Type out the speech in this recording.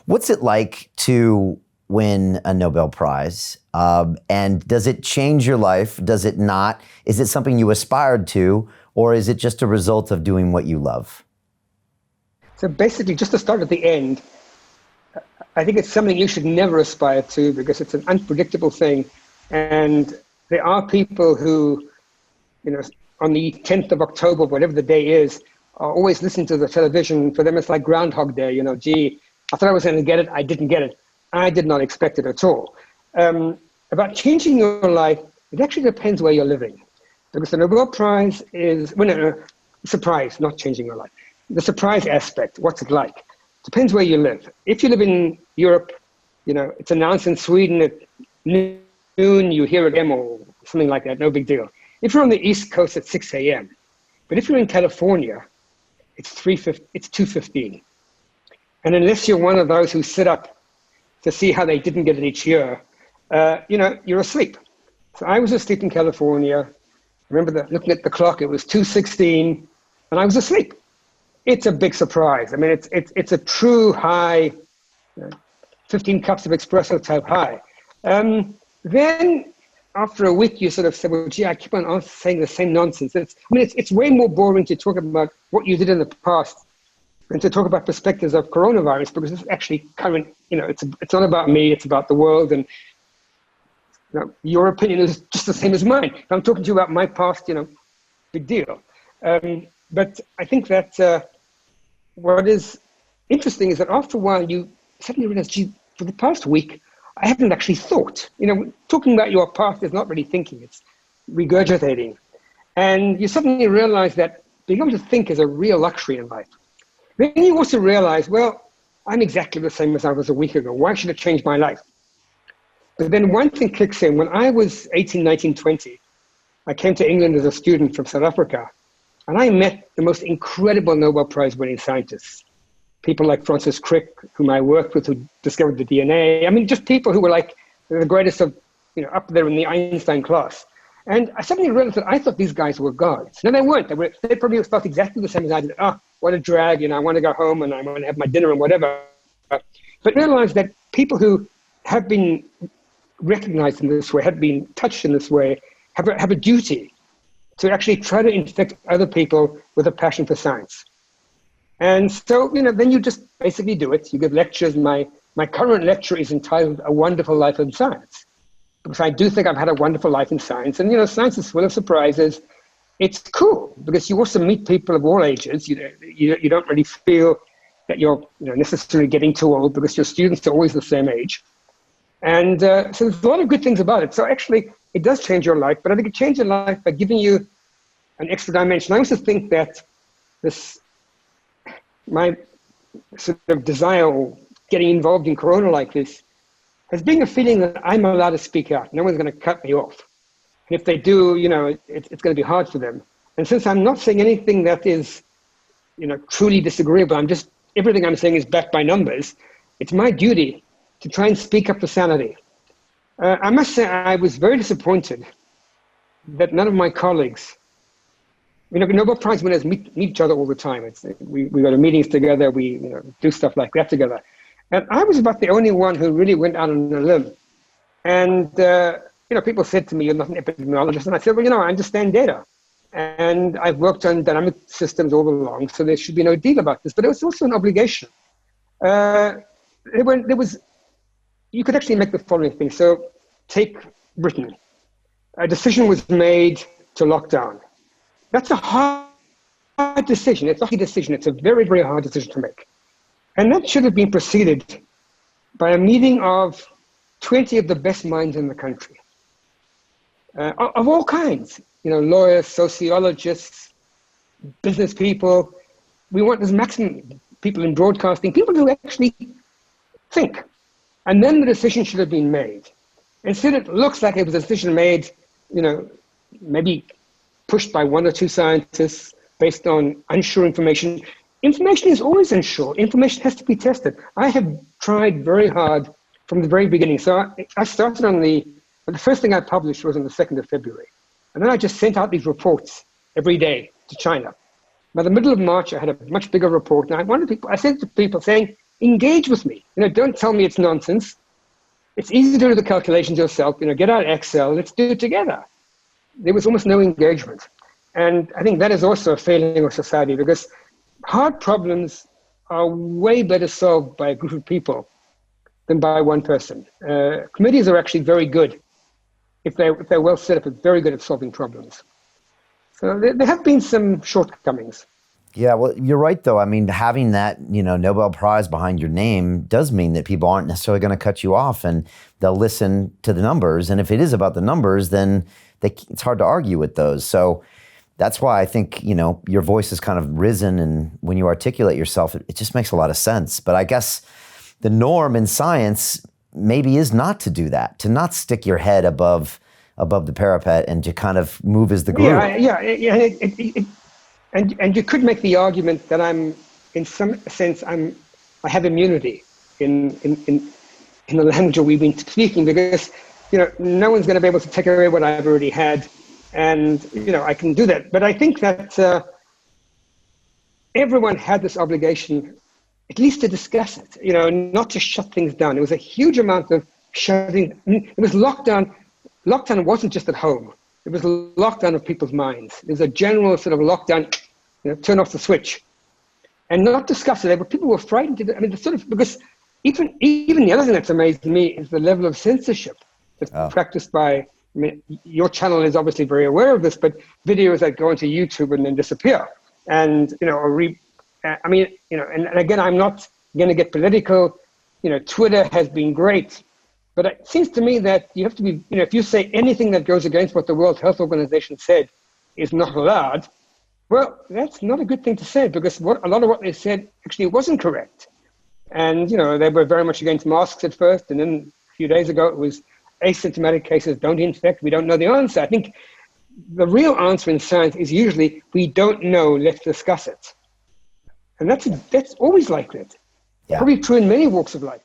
What's it like to win a Nobel Prize? And does it change your life? Does it not? Is it something you aspired to, or is it just a result of doing what you love? So basically, just to start at the end, I think it's something you should never aspire to because it's an unpredictable thing. And there are people who, on the 10th of October, whatever the day is, are always listening to the television. For them, it's like Groundhog Day. Gee, I thought I was going to get it. I didn't get it. I did not expect it at all. About changing your life, it actually depends where you're living. Because the Nobel Prize is, surprise, not changing your life. The surprise aspect, what's it like? Depends where you live. If you live in Europe, it's announced in Sweden at noon, you hear it AM or something like that, no big deal. If you're on the East Coast at 6 a.m., but if you're in California, it's 2:15. And unless you're one of those who sit up to see how they didn't get it each year, you're asleep. So I was asleep in California. I remember looking at the clock, it was 2:16, and I was asleep. It's a big surprise. I mean, it's a true high, 15 cups of espresso type high. Then after a week, you sort of say, well, gee, I keep on saying the same nonsense. It's way more boring to talk about what you did in the past than to talk about perspectives of coronavirus, because it's actually current. It's not about me, it's about the world. And your opinion is just the same as mine. If I'm talking to you about my past, big deal. But I think that what is interesting is that after a while, you suddenly realize, gee, for the past week, I haven't actually thought. Talking about your past is not really thinking, it's regurgitating. And you suddenly realize that being able to think is a real luxury in life. Then you also realize, well, I'm exactly the same as I was a week ago. Why should it change my life? But then one thing kicks in. When I was 18, 19, 20, I came to England as a student from South Africa, and I met the most incredible Nobel Prize winning scientists. People like Francis Crick, whom I worked with, who discovered the DNA. I mean, just people who were like the greatest of, up there in the Einstein class. And I suddenly realized that I thought these guys were gods. No, they weren't. They probably felt exactly the same as I did. What a drag, I want to go home and I want to have my dinner and whatever. But realized that people who have been recognized in this way, have been touched in this way, have a duty to actually try to infect other people with a passion for science. And so, then you just basically do it. You give lectures. My current lecture is entitled A Wonderful Life in Science, because I do think I've had a wonderful life in science. And, science is full of surprises. It's cool because you also meet people of all ages. You don't really feel that you're necessarily getting too old because your students are always the same age. And so there's a lot of good things about it. So actually, it does change your life, but I think it changes your life by giving you an extra dimension. I also think that my sort of desire or getting involved in Corona like this has been a feeling that I'm allowed to speak out. No one's going to cut me off. And if they do, it's going to be hard for them. And since I'm not saying anything that is, truly disagreeable, everything I'm saying is backed by numbers, it's my duty to try and speak up for sanity. I must say I was very disappointed that none of my colleagues, Nobel Prize winners meet each other all the time. We go to meetings together, we do stuff like that together. And I was about the only one who really went out on a limb. And, people said to me, you're not an epidemiologist. And I said, well, I understand data. And I've worked on dynamic systems all along, so there should be no deal about this. But it was also an obligation. You could actually make the following thing. So take Britain. A decision was made to lock down. That's a hard decision. It's not a decision. It's a very, very hard decision to make. And that should have been preceded by a meeting of 20 of the best minds in the country. Of all kinds, lawyers, sociologists, business people. We want as maximum people in broadcasting, people who actually think. And then the decision should have been made. Instead, it looks like it was a decision made, maybe pushed by one or two scientists based on unsure information. Information is always unsure. Information has to be tested. I have tried very hard from the very beginning. So I started on the first thing I published was on the 2nd of February. And then I just sent out these reports every day to China. By the middle of March, I had a much bigger report. And I sent it to people saying, engage with me. Don't tell me it's nonsense. It's easy to do the calculations yourself. Get out Excel. Let's do it together. There was almost no engagement. And I think that is also a failing of society, because hard problems are way better solved by a group of people than by one person. Committees are actually very good. If they're well set up, are very good at solving problems. So there have been some shortcomings. Yeah, well, you're right, though. I mean, having that, Nobel Prize behind your name does mean that people aren't necessarily going to cut you off, and they'll listen to the numbers. And if it is about the numbers, then it's hard to argue with those. So that's why I think, your voice has kind of risen, and when you articulate yourself, it just makes a lot of sense. But I guess the norm in science maybe is not to do that, to not stick your head above the parapet and to kind of move as the group. And you could make the argument that in some sense, I have immunity in the language that we've been speaking, because no one's going to be able to take away what I've already had, and I can do that. But I think that everyone had this obligation, at least to discuss it, not to shut things down. There was a huge amount of shutting. It was lockdown. Lockdown wasn't just at home. It was a lockdown of people's minds. It was a general sort of lockdown, turn off the switch and not discuss it. But people were frightened. Because even the other thing that's amazed me is the level of censorship that's practiced by, your channel is obviously very aware of this, but videos that go into YouTube and then disappear. And, and again, I'm not going to get political. Twitter has been great. But it seems to me that you have to be, if you say anything that goes against what the World Health Organization said is not allowed, well, that's not a good thing to say, because a lot of what they said actually wasn't correct. And, they were very much against masks at first. And then a few days ago, it was asymptomatic cases don't infect. We don't know the answer. I think the real answer in science is usually, we don't know, let's discuss it. And that's always like that. Yeah. Probably true in many walks of life.